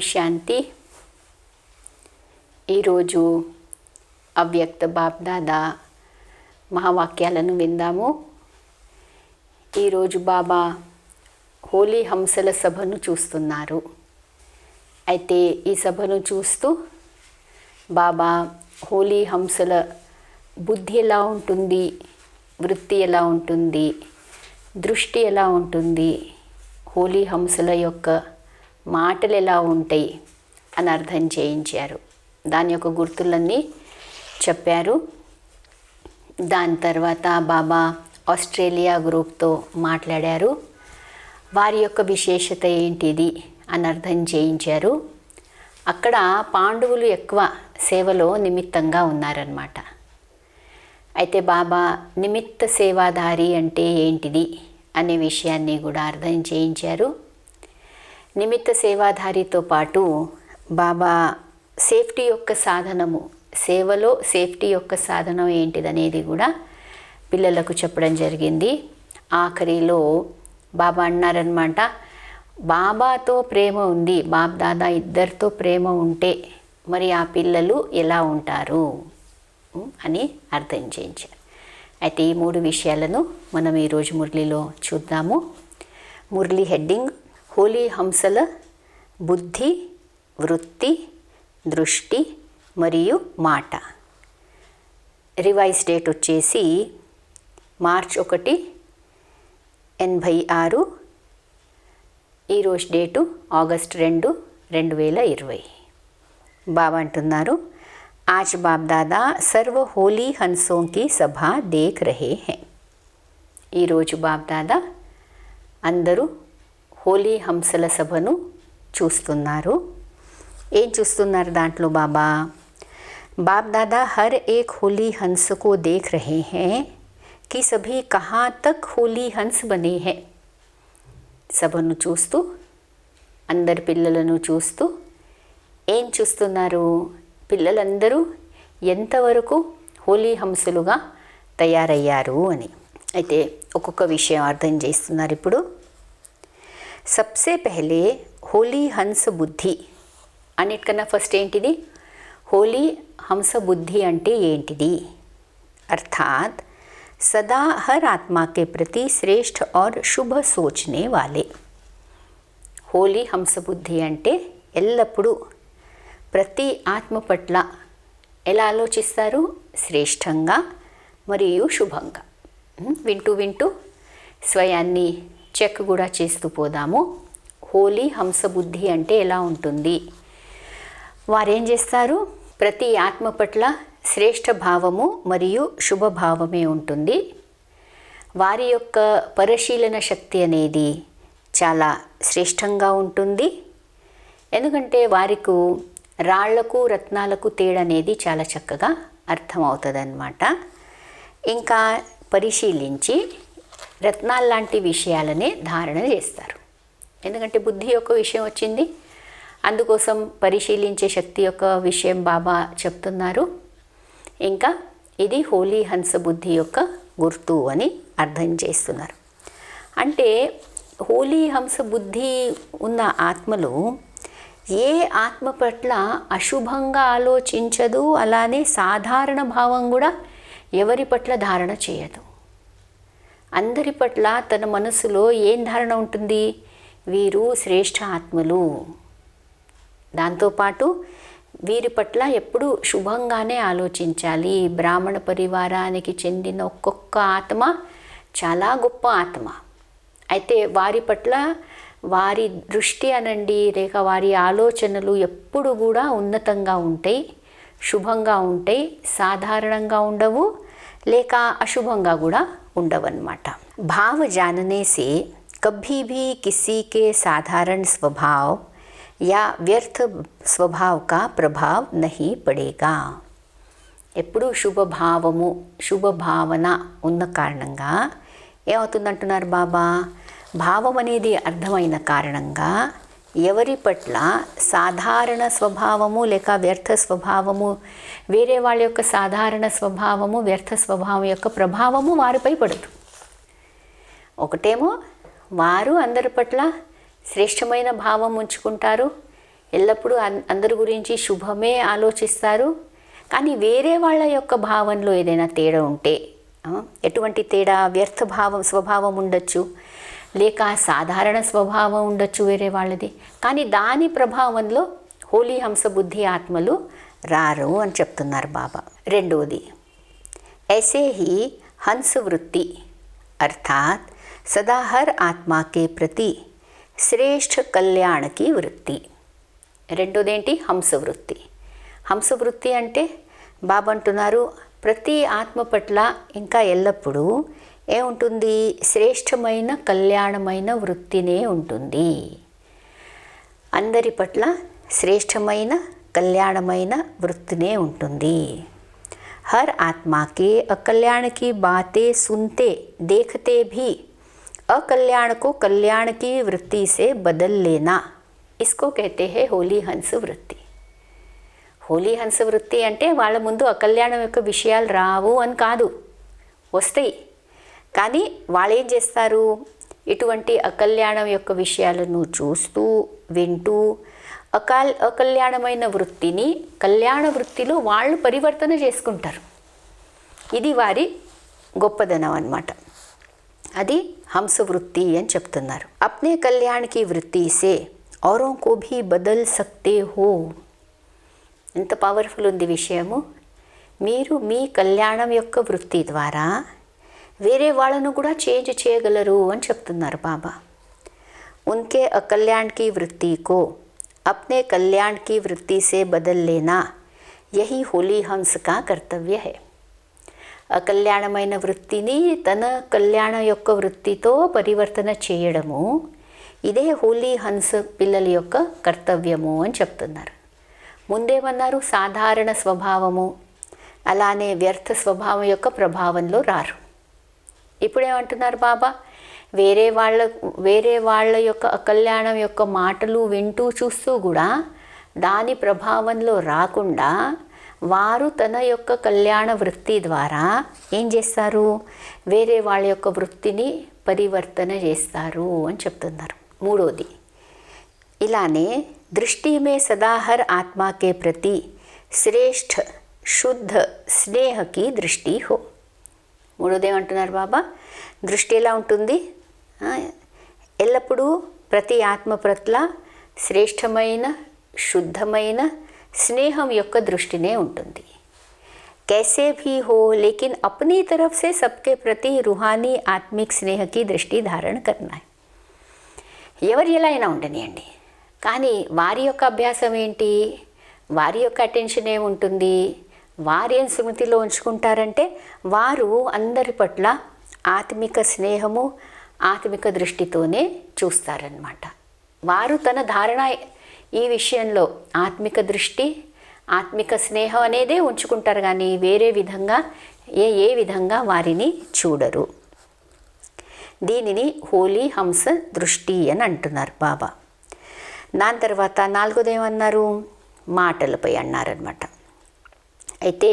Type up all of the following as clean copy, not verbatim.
శాంతి. ఈరోజు అవ్యక్త బాబ్దాదా మహావాక్యాలను విందాము. ఈరోజు బాబా హోలీ హంసల సభను చూస్తున్నారు. అయితే ఈ సభను చూస్తూ బాబా హోలీ హంసల బుద్ధి ఎలా ఉంటుంది, వృత్తి ఎలా ఉంటుంది, దృష్టి ఎలా ఉంటుంది, హోలీ హంసల యొక్క మాటలు ఎలా ఉంటాయి అని అర్థం చేయించారు. దాని యొక్క గుర్తులన్నీ చెప్పారు. దాని తర్వాత బాబా ఆస్ట్రేలియా గ్రూప్తో మాట్లాడారు. వారి యొక్క విశేషత ఏంటిది అని అర్థం చేయించారు. అక్కడ పాండవులు ఎక్కువ సేవలో నిమిత్తంగా ఉన్నారన్నమాట. అయితే బాబా నిమిత్త సేవాధారి అంటే ఏంటిది అనే విషయాన్ని కూడా అర్థం చేయించారు. నిమిత్త సేవాధారితో పాటు బాబా సేఫ్టీ యొక్క సాధనము, సేవలో సేఫ్టీ యొక్క సాధనం ఏంటిదనేది కూడా పిల్లలకు చెప్పడం జరిగింది. ఆఖరిలో బాబా అన్నారనమాట, బాబాతో ప్రేమ ఉంది, బాబ్ దాదా ఇద్దరితో ప్రేమ ఉంటే మరి ఆ పిల్లలు ఎలా ఉంటారు అని అర్థం చేయించారు. అయితే ఈ 3 విషయాలను మనం ఈరోజు మురళిలో చూద్దాము. మురళి హెడ్డింగ్ హోలీ హంసల బుద్ధి, వృత్తి, దృష్టి మరియు మాట. రివైజ్ డేట్ వచ్చేసి మార్చ్ 1, 86. ఈరోజు డేటు ఆగస్ట్ 2, 2020. బాబా అంటున్నారు, आज बाप दादा सर्व होली हंसों की सभा देख रहे हैं. ఈరోజు బాప్ దాదా అందరూ హోలీ హంసల సభను చూస్తున్నారు. ఏం చూస్తున్నారు దాంట్లో బాబా? బాప్ దాదా हर एक होली हंस को देख रहे हैं कि सभी कहाँ तक होली हंस बने हैं. సభను చూస్తూ, అందరి పిల్లలను చూస్తూ ఏం చూస్తున్నారు? పిల్లలందరూ ఎంతవరకు హోలీ హంసలుగా తయారయ్యారు అని. అయితే ఒక్కొక్క విషయం అర్థం చేస్తున్నారు ఇప్పుడు. సబ్సే పెహలే హోలీ హంస బుద్ధి. అన్నిటికన్నా ఫస్ట్ ఏంటిది? హోలీ హంస బుద్ధి అంటే ఏంటిది? అర్థాత్ సదా హర్ ఆత్మా కే ప్రతి శ్రేష్ఠ और శుభ సోచనే వాలే. హోలీ హంస బుద్ధి అంటే ఎల్లప్పుడూ ప్రతి ఆత్మ పట్ల ఎలా ఆలోచిస్తారు? శ్రేష్టంగా మరియు శుభంగా. వింటూ వింటూ స్వయాన్ని చెక్ కూడా చేస్తూ పోదాము. హోలీ హంస బుద్ధి అంటే ఎలా ఉంటుంది? వారేం చేస్తారు? ప్రతి ఆత్మ పట్ల శ్రేష్ఠ భావము మరియు శుభభావమే ఉంటుంది. వారి యొక్క పరిశీలన శక్తి అనేది చాలా శ్రేష్టంగా ఉంటుంది. ఎందుకంటే వారికి రాళ్లకు రత్నాలకు తేడా అనేది చాలా చక్కగా అర్థమవుతుంది అన్నమాట. ఇంకా పరిశీలించి రత్నాల లాంటి విషయాలనే ధారణ చేస్తారు. ఎందుకంటే బుద్ధి యొక్క విషయం వచ్చింది, అందుకోసం పరిశీలించే శక్తి యొక్క విషయం బాబా చెప్తున్నారు. ఇంకా ఇది హోలీ హంస బుద్ధి యొక్క గుర్తు అని అర్థం చేస్తున్నారు. అంటే హోలీ హంస బుద్ధి ఉన్న ఆత్మలు ఏ ఆత్మ పట్ల అశుభంగా ఆలోచించదు, అలానే సాధారణ భావం కూడా ఎవరి పట్ల ధారణ చేయదు. అందరి పట్ల తన మనసులో ఏం ధారణ ఉంటుంది? వీరు శ్రేష్ఠ ఆత్మలు. దాంతోపాటు వీరి పట్ల ఎప్పుడూ శుభంగానే ఆలోచించాలి. బ్రాహ్మణ పరివారానికి చెందిన ఒక్కొక్క ఆత్మ చాలా గొప్ప ఆత్మ. అయితే వారి పట్ల వారి దృష్టి అనండి లేక వారి ఆలోచనలు ఎప్పుడు కూడా ఉన్నతంగా ఉంటాయి, శుభంగా ఉంటాయి, సాధారణంగా ఉండవు, లేక అశుభంగా కూడా ఉండవన్నమాట. భావ जानने से कभी भी किसी के साधारण स्वभाव या व्यर्थ स्वभाव का प्रभाव नहीं पड़ेगा. ఎప్పుడు శుభభావము, శుభభావన ఉన్న కారణంగా ఏమవుతుందంటున్నారు బాబా? భావం అనేది అర్థమైన కారణంగా ఎవరి పట్ల సాధారణ స్వభావము లేక వ్యర్థ స్వభావము, వేరే వాళ్ళ యొక్క సాధారణ స్వభావము వ్యర్థ స్వభావం యొక్క ప్రభావము వారిపై పడదు. ఒకటేమో వారు అందరి పట్ల శ్రేష్టమైన భావం ఉంచుకుంటారు, ఎల్లప్పుడూ అందరి గురించి శుభమే ఆలోచిస్తారు. కానీ వేరే వాళ్ళ యొక్క భావంలో ఏదైనా తేడా ఉంటే, ఎటువంటి తేడా, వ్యర్థ స్వభావం ఉండొచ్చు, లేక సాధారణ స్వభావం ఉండొచ్చు వేరే వాళ్ళది, కానీ దాని ప్రభావంలో హోలీ హంస బుద్ధి ఆత్మలు రారు అని చెప్తున్నారు బాబా. రెండవది, ऐसे ही हंस वृत्ति अर्थात सदा हर आत्मा के प्रति శ్రేష్ఠ కళ్యాణకి వృత్తి. రెండోదేంటి? హంసవృత్తి. హంసవృత్తి అంటే బాబా అంటున్నారు ప్రతి ఆత్మ పట్ల ఇంకా ఎల్లప్పుడూ ఏముంటుంది? శ్రేష్టమైన కళ్యాణమైన వృత్తినే ఉంటుంది. అందరి పట్ల శ్రేష్టమైన కళ్యాణమైన వృత్తినే ఉంటుంది. हर आत्मा के अकल्याण की बातें सुनते देखते भी अकल्याण को कल्याण की वृत्ति से बदल लेना, इसको कहते हैं होली हंस वृत्ति. హోలీ హంస వృత్తి అంటే వాళ్ళ ముందు అకల్యాణం యొక్క విషయాలు రావు అని కాదు, వస్తాయి. కానీ వాళ్ళు ఏం చేస్తారు? ఇటువంటి అకల్యాణం యొక్క విషయాలను చూస్తూ వింటూ అకల్యాణమైన వృత్తిని కళ్యాణ వృత్తిలో వాళ్ళు పరివర్తన చేసుకుంటారు. ఇది వారి గొప్పదనం అన్నమాట. అది హంస వృత్తి అని చెప్తున్నారు. అప్నే కళ్యాణకి వృత్తి సే ఔరోं को भी बदल सकते हो. ఎంత పవర్ఫుల్ ఉంది విషయము. మీరు మీ కళ్యాణం యొక్క వృత్తి ద్వారా వేరే వాళ్ళను కూడా చేంజ్ చేయగలరు అని చెప్తున్నారు బాబా. उनके अकल्याण की वृत्ति को अपने कल्याण की वृत्ति से बदल लेना, यही होली हंस का कर्तव्य है. అకల్యాణమైన వృత్తిని తన కళ్యాణ యొక్క వృత్తితో పరివర్తన చేయడము, ఇదే హోలీ హంస పిల్లల యొక్క కర్తవ్యము అని చెప్తున్నారు. ముందేమన్నారు? సాధారణ స్వభావము అలానే వ్యర్థ స్వభావం యొక్క ప్రభావంలో రారు. ఇప్పుడేమంటున్నారు బాబా? వేరే వాళ్ళ యొక్క అకల్యాణం యొక్క మాటలు వింటూ చూస్తూ కూడా దాని ప్రభావంలో రాకుండా వారు తన యొక్క కళ్యాణ వృత్తి ద్వారా ఏం చేస్తారు? వేరే వాళ్ళ యొక్క వృత్తిని పరివర్తన చేస్తారు అని చెప్తున్నారు. మూడోది, ఇలానే దృష్టి మే సదా హర్ ఆత్మా కే ప్రతి శ్రేష్ఠ శుద్ధ స్నేహకి దృష్టి హో. మూడోది ఏమంటున్నారు బాబా? దృష్టి ఎలా ఉంటుంది? ఎల్లప్పుడూ ప్రతి ఆత్మ పట్ల శ్రేష్టమైన శుద్ధమైన స్నేహం యొక్క దృష్టినే ఉంటుంది. कैसे भी हो लेकिन अपनी तरफ से सबके प्रति रूहानी आत्मिक स्नेह की दृष्टि धारण करना है. ఎవరు ఎలా అయినా ఉండనియండి, కానీ వారి యొక్క అభ్యాసం ఏంటి? వారి యొక్క అటెన్షన్ ఏముంటుంది? వారు ఏం స్మృతిలో ఉంచుకుంటారంటే వారు అందరి పట్ల ఆత్మిక స్నేహము ఆత్మిక దృష్టితోనే చూస్తారన్నమాట. వారు తన ధారణ ఈ విషయంలో ఆత్మిక దృష్టి ఆత్మిక స్నేహం అనేదే ఉంచుకుంటారు, కానీ వేరే విధంగా ఏ విధంగా వారిని చూడరు. దీనిని హోలీ హంస దృష్టి అని అంటున్నారు బాబా. దాని తర్వాత నాలుగోదేమన్నారు? మాటలపై అన్నారనమాట. అయితే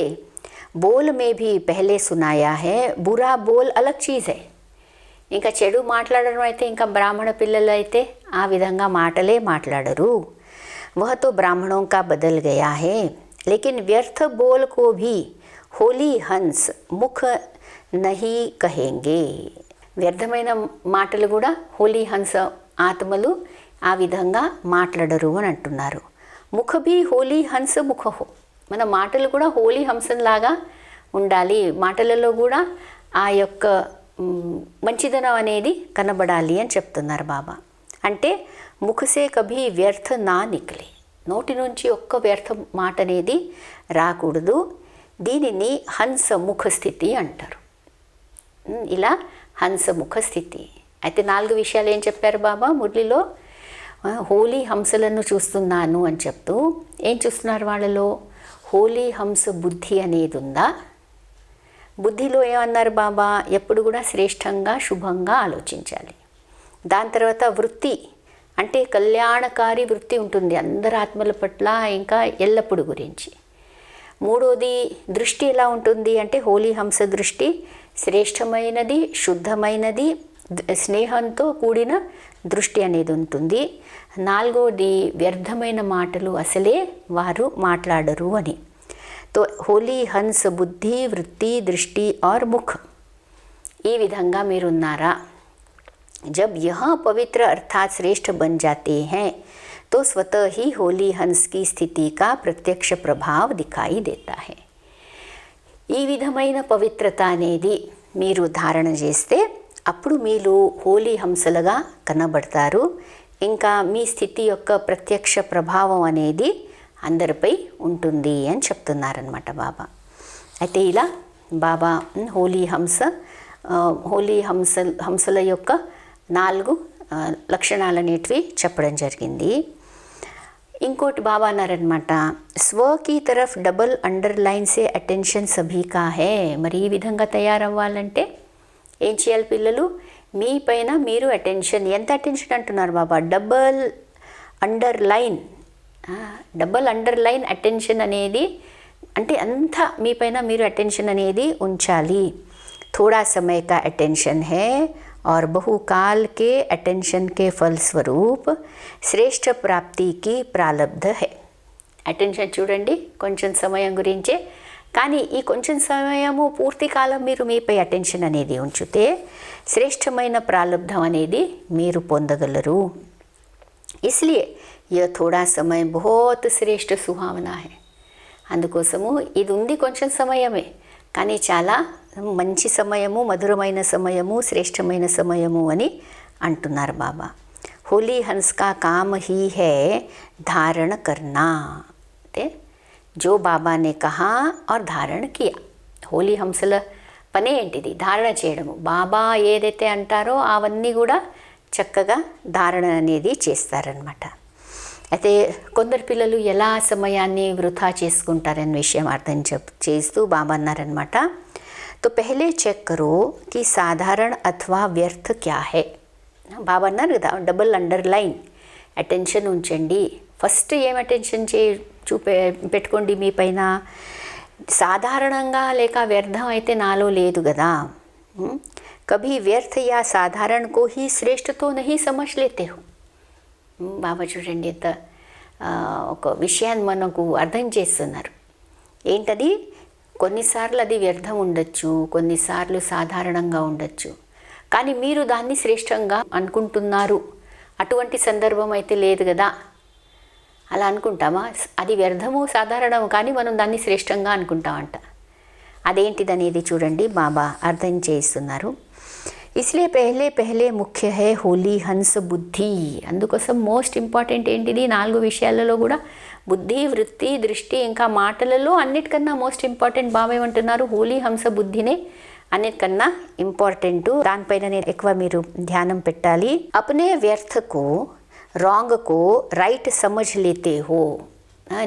బోల్ మే భీ పెహలే సునాయా హై, బురా బోల్ అలగ్ చీజ్ హై. ఇంకా చెడు మాట్లాడడం అయితే ఇంకా బ్రాహ్మణ పిల్లలు అయితే ఆ విధంగా మాటలే మాట్లాడరు. वह तो ब्राह्मणों का बदल गया है, लेकिन व्यर्थ बोल को भी होली हंस मुख नहीं कहेंगे. వ్యర్థమైన మాటలు కూడా హోలీ హంస ఆత్మలు ఆ విధంగా మాట్లాడరు అని అంటున్నారు. ముఖ భీ హోలీ హంస ముఖహో. మన మాటలు కూడా హోలీ హంసంలాగా ఉండాలి. మాటలలో కూడా ఆ యొక్క మంచిదనం అనేది కనబడాలి అని చెప్తున్నారు బాబా. అంటే ముఖసే కభీ వ్యర్థ నా నికలే. నోటి నుంచి ఒక్క వ్యర్థ మాట అనేది రాకూడదు. దీనిని హంస ముఖ స్థితి అంటారు. ఇలా హంస ముఖ స్థితి. అయితే 4 విషయాలు ఏం చెప్పారు బాబా మురళిలో? హోలీ హంసలను చూస్తున్నాను అని చెప్తూ ఏం చూస్తున్నారు వాళ్ళలో? హోలీ హంస బుద్ధి అనేది ఉందా? బుద్ధిలో ఏమన్నారు బాబా? ఎప్పుడు కూడా శ్రేష్టంగా శుభంగా ఆలోచించాలి. దాని తర్వాత వృత్తి అంటే కళ్యాణకారి వృత్తి ఉంటుంది అందరి ఆత్మల పట్ల ఇంకా ఎల్లప్పుడు గురించి. మూడోది దృష్టి ఎలా ఉంటుంది అంటే హోలీ హంస దృష్టి శ్రేష్టమైనది శుద్ధమైనది స్నేహంతో కూడిన దృష్టి అనేది ఉంటుంది. నాలుగోది వ్యర్థమైన మాటలు అసలే వారు మాట్లాడరు అని. తో హోలీ హన్స్ బుద్ధి వృత్తి దృష్టి और मुख ఈ విధంగా మీరున్నారా? जब यह पवित्र अर्थात श्रेष्ठ बन जाते हैं तो स्वतः ही होली हंस की स्थिति का प्रत्यक्ष प्रभाव दिखाई देता है. ఈ విధమైన పవిత్రత అనేది మీరు ధారణ చేస్తే అప్పుడు మీరు హోలీ హంసలుగా కనబడతారు. ఇంకా మీ స్థితి యొక్క ప్రత్యక్ష ప్రభావం అనేది అందరిపై ఉంటుంది అని చెప్తున్నారనమాట బాబా. అయితే ఇలా బాబా హంసల యొక్క 4 లక్షణాలనేటివి చెప్పడం జరిగింది. ఇంకోటి బాబా అన్నారనమాట, స్వకి తరఫ్ డబల్ అండర్లైన్ సే అటెన్షన్ సభీ కా హే. మరి ఈ విధంగా తయారవ్వాలంటే ఏం చేయాలి పిల్లలు? మీ పైన మీరు అటెన్షన్, ఎంత అటెన్షన్ అంటున్నారు బాబా? డబల్ అండర్లైన్ అటెన్షన్ అనేది అంటే అంతా మీ పైన మీరు అటెన్షన్ అనేది ఉంచాలి. थोड़ा समय का अटेंशन है और बहुकाल के अटेंशन के फलस्वरूप श्रेष्ठ प्राप्ति की प्रारब्ध है. అటెన్షన్ చూడండి కొంచెం సమయం గురించే, కానీ ఈ కొంచెం సమయము పూర్తి కాలం మీరు మీపై అటెన్షన్ అనేది ఉంచితే శ్రేష్టమైన ప్రారబ్ధం అనేది మీరు పొందగలరు. इसलिए यह थोड़ा समय बहुत श्रेष्ठ सुहावना है. అందుకోసము ఇది ఉంది కొంచెం సమయమే, కానీ చాలా మంచి సమయము, మధురమైన సమయము, శ్రేష్టమైన సమయము అని అంటున్నారు బాబా. హోలీ హంస్ కా కామ్ హీ హై ధారణ కర్నా. అంటే జో బాబానే కహా और ధారణ కియా. హోలీ హంసల పనే ఏంటిది? ధారణ చేయడము. బాబా ఏదైతే అంటారో అవన్నీ కూడా చక్కగా ధారణ అనేది చేస్తారనమాట. అయితే కొందరు పిల్లలు ఎలా సమయాన్ని వృధా చేసుకుంటారనే విషయం అర్థం చేస్తూ బాబా అన్నారనమాట, तो पहले चेक करो कि साधारण अथवा व्यर्थ क्या है. బాబా అన్నారు కదా, డబుల్ అండర్లైన్ అటెన్షన్ ఉంచండి. ఫస్ట్ ఏం అటెన్షన్ పెట్టుకోండి మీ పైన? సాధారణంగా లేక వ్యర్థం అయితే నాలో లేదు కదా. కభీ వ్యర్థ యా సాధారణ కో హీ శ్రేష్ఠ తో నహీ సమజ్ లేతే హో. బాబా చూడండి ఎంత ఒక విషయాన్ని మనకు అర్థం చేస్తున్నారు. ఏంటది? కొన్నిసార్లు అది వ్యర్థం ఉండొచ్చు, కొన్నిసార్లు సాధారణంగా ఉండొచ్చు, కానీ మీరు దాన్ని శ్రేష్టంగా అనుకుంటున్నారు. అటువంటి సందర్భం అయితే లేదు కదా. అలా అనుకుంటామా? అది వ్యర్థము సాధారణము, కానీ మనం దాన్ని శ్రేష్టంగా అనుకుంటామంట. అదేంటిదనేది చూడండి బాబా అర్థం చేస్తున్నారు. इसलिए पहले ముఖ్య है హోలీ హన్స్ బుద్ధి. అందుకోసం మోస్ట్ ఇంపార్టెంట్ ఏంటిది? 4 విషయాలలో కూడా బుద్ధి, వృత్తి, దృష్టి, ఇంకా మాటలలో అన్నిటికన్నా మోస్ట్ ఇంపార్టెంట్ బాబా ఏమంటున్నారు? హోలీ హంస బుద్ధినే అన్నిటికన్నా ఇంపార్టెంట్. దానిపైన ఎక్కువ మీరు ధ్యానం పెట్టాలి. అప్నే వ్యర్థకు రాంగ్కు రైట్ సమజ్ లేతే హో.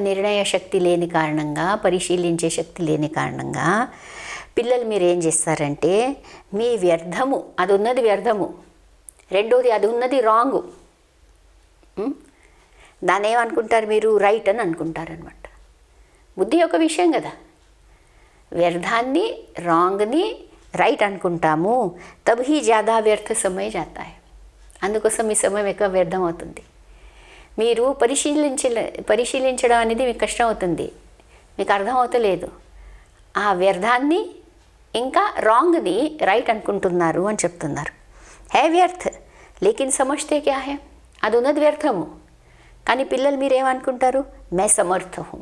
నిర్ణయ శక్తి లేని కారణంగా, పరిశీలించే శక్తి లేని కారణంగా పిల్లలు మీరు ఏం చేస్తారంటే మీ వ్యర్థము, అది ఉన్నది వ్యర్థము, రెండోది అది ఉన్నది రాంగు, దాన్ని ఏమనుకుంటారు మీరు? రైట్ అని అనుకుంటారనమాట. బుద్ధి ఒక విషయం కదా, వ్యర్థాన్ని రాంగ్ని రైట్ అనుకుంటాము. తబ్ హీ జ్యాదా వ్యర్థ సమయ జాతా హై. అందుకోసం మీ సమయం ఎక్కువ వ్యర్థం అవుతుంది. మీరు పరిశీలించడం అనేది మీకు కష్టం అవుతుంది, మీకు అర్థం అవుతలేదు. ఆ వ్యర్థాన్ని ఇంకా రాంగ్ని రైట్ అనుకుంటున్నారు అని చెప్తున్నారు. హే వ్యర్థ లేకిన్ సమజ్తే క్యా హై. అది ఉన్నది వ్యర్థము, కానీ పిల్లలు మీరు ఏమనుకుంటారు? మే సమర్థ హూ,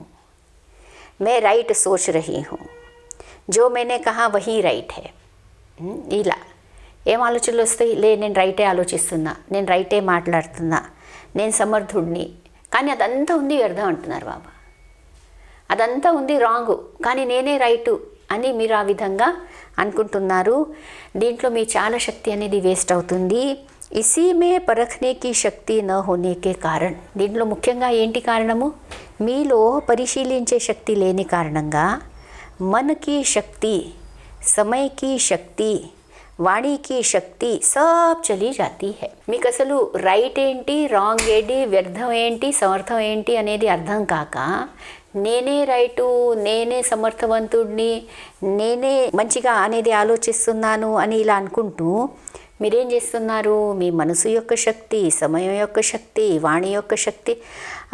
మే రైట్ సోచ్ రహీ హూ, జో మేనే కహా వహీ రైట్ హై. ఇలా ఏం ఆలోచనలు వస్తాయి? నేను రైటే ఆలోచిస్తున్నా, నేను రైటే మాట్లాడుతున్నా, నేను సమర్థుడిని, కానీ అదంతా ఉంది వ్యర్థం అంటున్నారు బాబా. అదంతా ఉంది రాంగు, కానీ నేనే రైటు అని మీరు ఆ విధంగా అనుకుంటున్నారు. దీంట్లో మీ చాలా శక్తి అనేది వేస్ట్ అవుతుంది. ఇసీ మే పరఖనే కి శక్తి న హోనే కే కారణ్. దీంట్లో ముఖ్యంగా ఏంటి కారణము? మీలో పరిశీలించే శక్తి లేని కారణంగా మనకి శక్తి, సమయకి శక్తి, వాణికి శక్తి సబ్ చలి జాతీ హై. మీకు అసలు రైట్ ఏంటి, రాంగ్ ఏంటి, వ్యర్థం ఏంటి, సమర్థం ఏంటి అనేది అర్థం కాక నేనే రైటు, నేనే సమర్థవంతుడిని, నేనే మంచిగా అనేది ఆలోచిస్తున్నాను అని ఇలా అనుకుంటూ మీరేం చేస్తున్నారు? మీ మనసు యొక్క శక్తి, సమయం యొక్క శక్తి, వాణి యొక్క శక్తి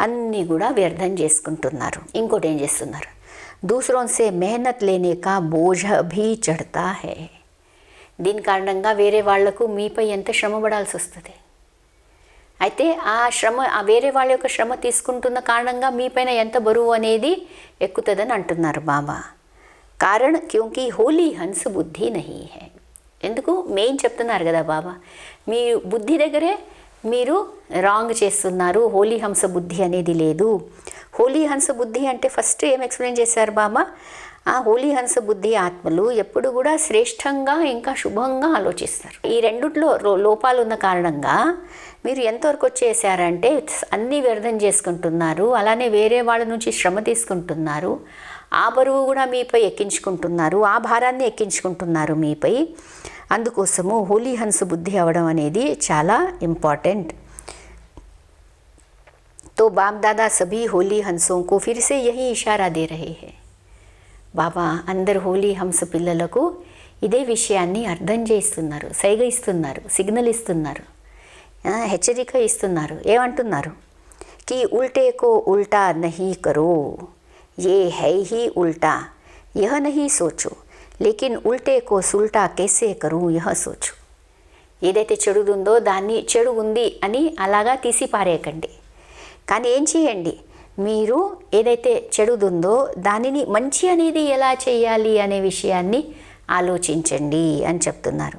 అన్నీ కూడా వ్యర్థం చేసుకుంటున్నారు. ఇంకోటి ఏం చేస్తున్నారు? दूसरों से मेहनत लेने का बोझ भी चढ़ता है. దీని కారణంగా వేరే వాళ్లకు మీపై ఎంత శ్రమ పడాల్సి వస్తుంది. అయితే ఆ శ్రమ, ఆ వేరే వాళ్ళ యొక్క శ్రమ తీసుకుంటున్న కారణంగా మీపైన ఎంత బరువు అనేది ఎక్కుతుందని అంటున్నారు బాబా. కారణం క్యూంకి హోలీ హంస బుద్ధి నహీ హై. ఎందుకు? మెయిన్ చెప్తున్నారు కదా బాబా, మీ బుద్ధి దగ్గరే మీరు రాంగ్ చేస్తున్నారు. హోలీ హంస బుద్ధి అనేది లేదు. హోలీ హంస బుద్ధి అంటే ఫస్ట్ ఏం ఎక్స్ప్లెయిన్ చేశారు బాబా? ఆ హోలీ హంస బుద్ధి ఆత్మలు ఎప్పుడు కూడా శ్రేష్టంగా ఇంకా శుభంగా ఆలోచిస్తారు. ఈ రెండిట్లో లోపాలు ఉన్న కారణంగా మీరు ఎంతవరకు వచ్చేసారంటే అన్నీ వ్యర్థం చేసుకుంటున్నారు. అలానే వేరే వాళ్ళ నుంచి శ్రమ తీసుకుంటున్నారు. ఆ బరువు కూడా మీపై ఎక్కించుకుంటున్నారు. ఆ భారాన్ని ఎక్కించుకుంటున్నారు మీపై. అందుకోసము హోలీ హంస బుద్ధి అవ్వడం అనేది చాలా ఇంపార్టెంట్. तो बाप दादा सभी होली हंसों को फिर से यही इशारा दे रहे हैं. బాబా అందరు హోలీ హంస పిల్లలకు ఇదే విషయాన్ని అర్థం చేస్తున్నారు, సైగ ఇస్తున్నారు, సిగ్నల్ ఇస్తున్నారు, హెచ్చరిక ఇస్తున్నారు. ఏమంటున్నారు? కి ఉల్టే కో ఉల్టా నహీ కరో, ఏ హై హీ ఉల్టా, యహ నహీ సోచో, లేకిన్ ఉల్టే కో సుల్టా కేసే కరూ యహ సోచో. ఏదైతే చెడుందో దాన్ని చెడు ఉంది అని అలాగా తీసి పారేయకండి. కానీ ఏం చేయండి? మీరు ఏదైతే చెడుందో దానిని మంచి అనేది ఎలా చేయాలి అనే విషయాన్ని ఆలోచించండి అని చెప్తున్నారు.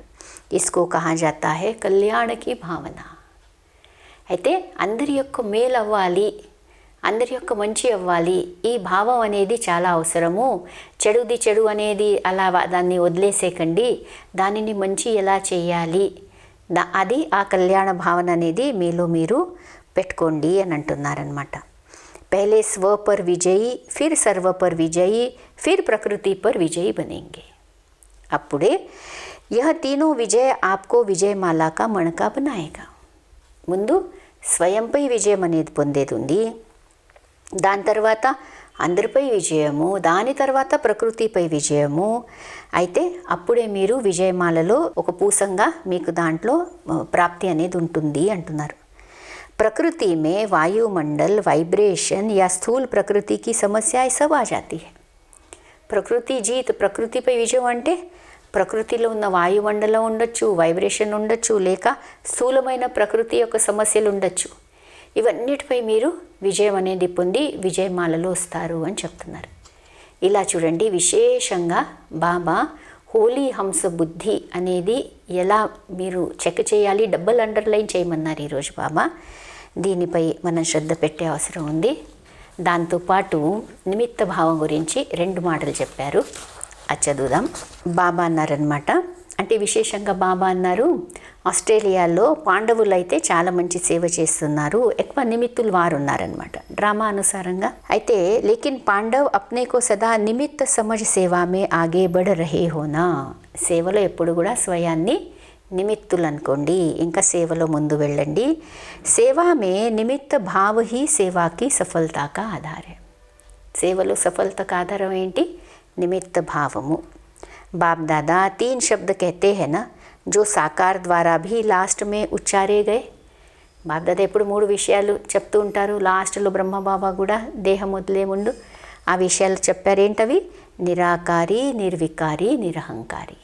ఇస్కో కహా జాతా హై కళ్యాణకి భావన. అయితే అందరి యొక్క మేలు అవ్వాలి, అందరి యొక్క మంచి అవ్వాలి, ఈ భావం అనేది చాలా అవసరము. చెడుది చెడు అనేది అలా దాన్ని వదిలేసేకండి. దానిని మంచి ఎలా చేయాలి, అది ఆ కళ్యాణ భావన అనేది మీలో మీరు పెట్టుకోండి అని అంటున్నారనమాట. पहले स्व पर विजयी, फिर सर्व पर विजयी, फिर प्रकृति पर विजयी बनेंगे. అప్పుడే यह तीनों विजय आपको విజయమాల का మణకా बनाएगा. ముందు స్వయంపై విజయం అనేది పొందేది ఉంది, దాని తర్వాత అందరిపై విజయము, దాని తర్వాత ప్రకృతిపై విజయము. అయితే అప్పుడే మీరు విజయమాలలో ఒక పూసంగా మీకు దాంట్లో ప్రాప్తి అనేది ఉంటుంది అంటున్నారు. प्रकृति में वायुमंडल, वाइब्रेशन या स्थूल प्रकृति की समस्याएं सब आ जाती है. ప్రకృతి జీత్, ప్రకృతిపై విజయం అంటే ప్రకృతిలో ఉన్న వాయుమండలం ఉండొచ్చు, వైబ్రేషన్ ఉండొచ్చు, లేక స్థూలమైన ప్రకృతి యొక్క సమస్యలు ఉండొచ్చు. ఇవన్నిటిపై మీరు విజయం అనేది పొంది విజయమాలలో వస్తారు అని చెప్తున్నారు. ఇలా చూడండి, విశేషంగా బాబా హోలీ హంస బుద్ధి అనేది ఎలా మీరు చెక్ చేయాలి, డబుల్ అండర్లైన్ చేయమన్నారు ఈరోజు బాబా. దీనిపై మనం శ్రద్ధ పెట్టే అవసరం ఉంది. దాంతోపాటు నిమిత్త భావం గురించి 2 మాటలు చెప్పారు, అది చదువుదాం. బాబా అన్నారనమాట, అంటే విశేషంగా బాబా అన్నారు, ఆస్ట్రేలియాలో పాండవులు అయితే చాలా మంచి సేవ చేస్తున్నారు, ఎక్కువ నిమిత్తులు వారు ఉన్నారనమాట డ్రామా అనుసారంగా. అయితే లేకిన్ పాండవ్ అప్నే కో సదా నిమిత్త సమజ్ సేవామే ఆగే బఢ రహే హోనా. సేవలో ఎప్పుడు కూడా స్వయాన్ని నిమిత్తులు అనుకోండి, ఇంకా సేవలో ముందు వెళ్ళండి. సేవామే నిమిత్త భావ హీ సేవాకి సఫలతాకా ఆధారం. సేవలో సఫలతకు ఆధారం ఏంటి? నిమిత్త భావము. बाप दादा 3 शब्द कहते हैं ना, जो साकार द्वारा भी लास्ट में उच्चारे गए. బాప్ దాదా ఎప్పుడు 3 విషయాలు చెప్తూ ఉంటారు. లాస్ట్లో బ్రహ్మబాబా కూడా దేహం వదిలే ముందు ఆ విషయాలు చెప్పారు. ఏంటవి? నిరాకారి, నిర్వికారి, నిరహంకారి.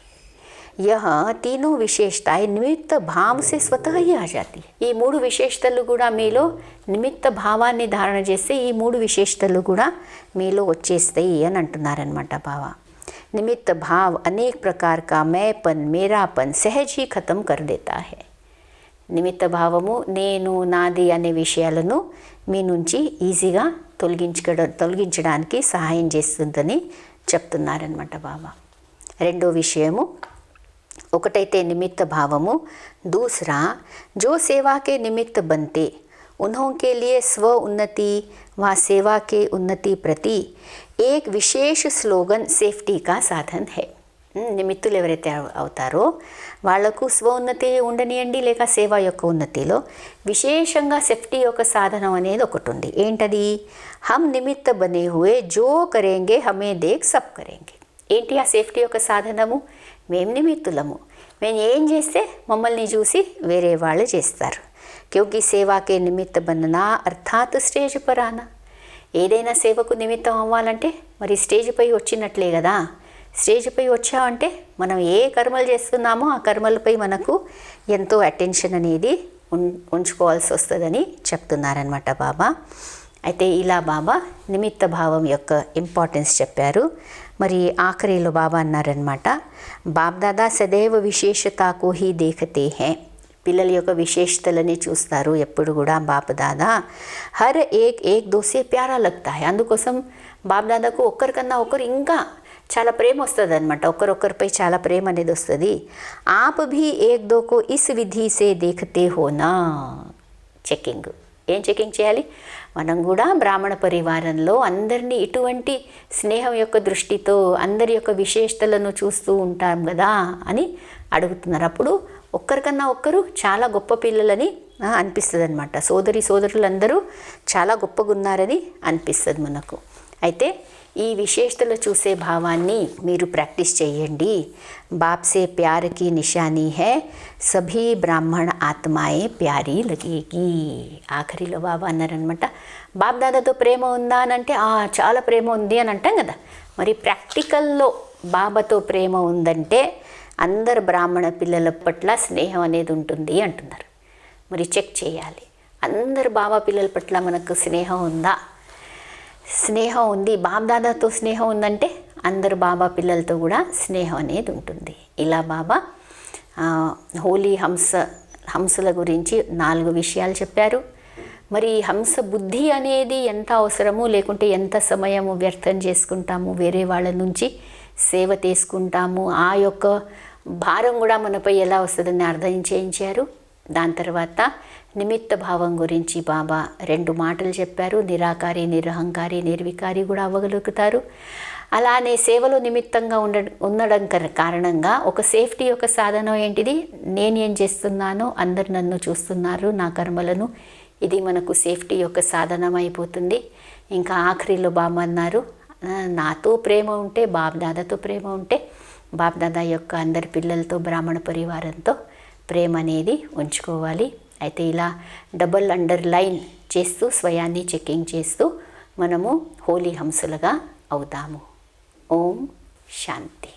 यह तीनों विशेषताएं निमित्त भाव से स्वतः ही आ जाती है. ఈ 3 విశేషతలు కూడా మీలో నిమిత్త భావాన్ని ధారణ చేస్తే ఈ 3 విశేషతలు కూడా మీలో వచ్చేస్తాయి అని అంటున్నారనమాట బాబా. निमित्त भाव अनेक प्रकार का मैंपन, मेरापन सहज ही खत्म कर देता है. నిమిత్త భావము నేను, నాది అనే విషయాలను మీ నుంచి ఈజీగా తొలగించడానికి సహాయం చేస్తుందని చెప్తున్నారనమాట బాబా. రెండో విషయము, ఒకటైతే నిమిత్త భావము, दूसरा जो सेवा के निमित्त बनते उन्हों के लिए स्व उन्नति व सेवा के उन्नति प्रति एक विशेष स्लोगन सेफ्टी का साधन है. నిమిత్తులు ఎవరైతే అవుతారో వాళ్లకు స్వోన్నతి ఉండనియండి లేక సేవ యొక్క ఉన్నతిలో విశేషంగా సేఫ్టీ యొక్క సాధనం అనేది ఒకటి ఉంది. ఏంటది? హమ్ నిమిత్త బనే హుయే జో కరేంగే హమే దేక్ సబ్ కరేంగే. ఏంటి ఆ సేఫ్టీ యొక్క సాధనము? మేము నిమిత్తులము, మేము ఏం చేస్తే మమ్మల్ని చూసి వేరే వాళ్ళు చేస్తారు. క్యోంకి సేవాకే నిమిత్త బననా అర్థాత్ స్టేజ్ పర్ ఆనా. ఏదైనా సేవకు నిమిత్తం అవ్వాలంటే మరి స్టేజ్పై వచ్చినట్లే కదా. స్టేజ్పై వచ్చామంటే మనం ఏ కర్మలు చేస్తున్నామో ఆ కర్మలపై మనకు ఎంతో అటెన్షన్ అనేది ఉంచుకోవాల్సి వస్తుందని చెప్తున్నారనమాట బాబా. అయితే ఇలా బాబా నిమిత్త భావం యొక్క ఇంపార్టెన్స్ చెప్పారు. మరి ఆఖరిలో బాబా అన్నారనమాట, బాప్దాదా సదైవ విశేషతాకు హీ దేఖతే హే. పిల్లల యొక్క విశేషతలని చూస్తారు ఎప్పుడు కూడా బాప్దాదా. హర్ ఏక్ దోసే ప్యారా లగ్తా హై. అందుకోసం బాప్దాదాకు ఒక్కరికన్నా ఒకరు ఇంకా చాలా ప్రేమ వస్తుంది అనమాట. ఒకరొకరిపై చాలా ప్రేమ అనేది వస్తుంది. ఆప్ భీ ఏక్ దోకో ఇస్ విధి సే దేఖతే హోనా. చెకింగ్. ఏం చెకింగ్ చేయాలి? మనం కూడా బ్రాహ్మణ పరివారంలో అందరినీ ఇటువంటి స్నేహం యొక్క దృష్టితో అందరి యొక్క విశేషతలను చూస్తూ ఉంటాం కదా అని అడుగుతున్నారు. అప్పుడు ఒక్కరికన్నా ఒక్కరు చాలా గొప్ప పిల్లలని అనిపిస్తుంది అనమాట. సోదరులందరూ చాలా గొప్పగా ఉన్నారని అనిపిస్తుంది మనకు. అయితే ఈ విశేషతలు చూసే భావాన్ని మీరు ప్రాక్టీస్ చేయండి. బాప్సే ప్యారకి నిశానీ హే సభీ బ్రాహ్మణ ఆత్మాయే ప్యారీ లగేగి. ఆఖరిలో బాబా అన్నారనమాట, బాప్దాదాతో ప్రేమ ఉందా అని అంటే చాలా ప్రేమ ఉంది అని అంటాం కదా. మరి ప్రాక్టికల్లో బాబాతో ప్రేమ ఉందంటే అందరు బ్రాహ్మణ పిల్లల పట్ల స్నేహం అనేది ఉంటుంది అంటున్నారు. మరి చెక్ చేయాలి, అందరు బాబా పిల్లల పట్ల మనకు స్నేహం ఉందా? స్నేహం ఉంది, బాప్దాదాతో స్నేహం ఉందంటే అందరు బాబా పిల్లలతో కూడా స్నేహం అనేది ఉంటుంది. ఇలా బాబా హోలీ హంసల గురించి 4 విషయాలు చెప్పారు. మరి హంస బుద్ధి అనేది ఎంత అవసరము, లేకుంటే ఎంత సమయము వ్యర్థం చేసుకుంటాము, వేరే వాళ్ళ నుంచి సేవ తీసుకుంటాము, ఆ యొక్క భారం కూడా మనపై ఎలా వస్తుందని అర్థం చేయించారు. దాని తర్వాత నిమిత్త భావం గురించి బాబా 2 మాటలు చెప్పారు. నిరాకారి, నిరహంకారి, నిర్వికారి కూడా అవ్వగలుగుతారు. అలానే సేవలో నిమిత్తంగా ఉండడం కారణంగా ఒక సేఫ్టీ యొక్క సాధనం ఏంటిది? నేను ఏం చేస్తున్నానో అందరు నన్ను చూస్తున్నారు, నా కర్మలను. ఇది మనకు సేఫ్టీ యొక్క సాధనం అయిపోతుంది. ఇంకా ఆఖరిలో బాబా అన్నారు, నాతో ప్రేమ ఉంటే, బాప్దాదాతో ప్రేమ ఉంటే, బాప్దాదా యొక్క అందరి పిల్లలతో బ్రాహ్మణ పరివారంతో ప్రేమ అనేది ఉంచుకోవాలి. అయితే ఇలా డబుల్ అండర్లైన్ చేస్తూ స్వయాన్ని చెకింగ్ చేస్తూ మనము హోలీ హంసలుగా అవుతాము. ఓం శాంతి.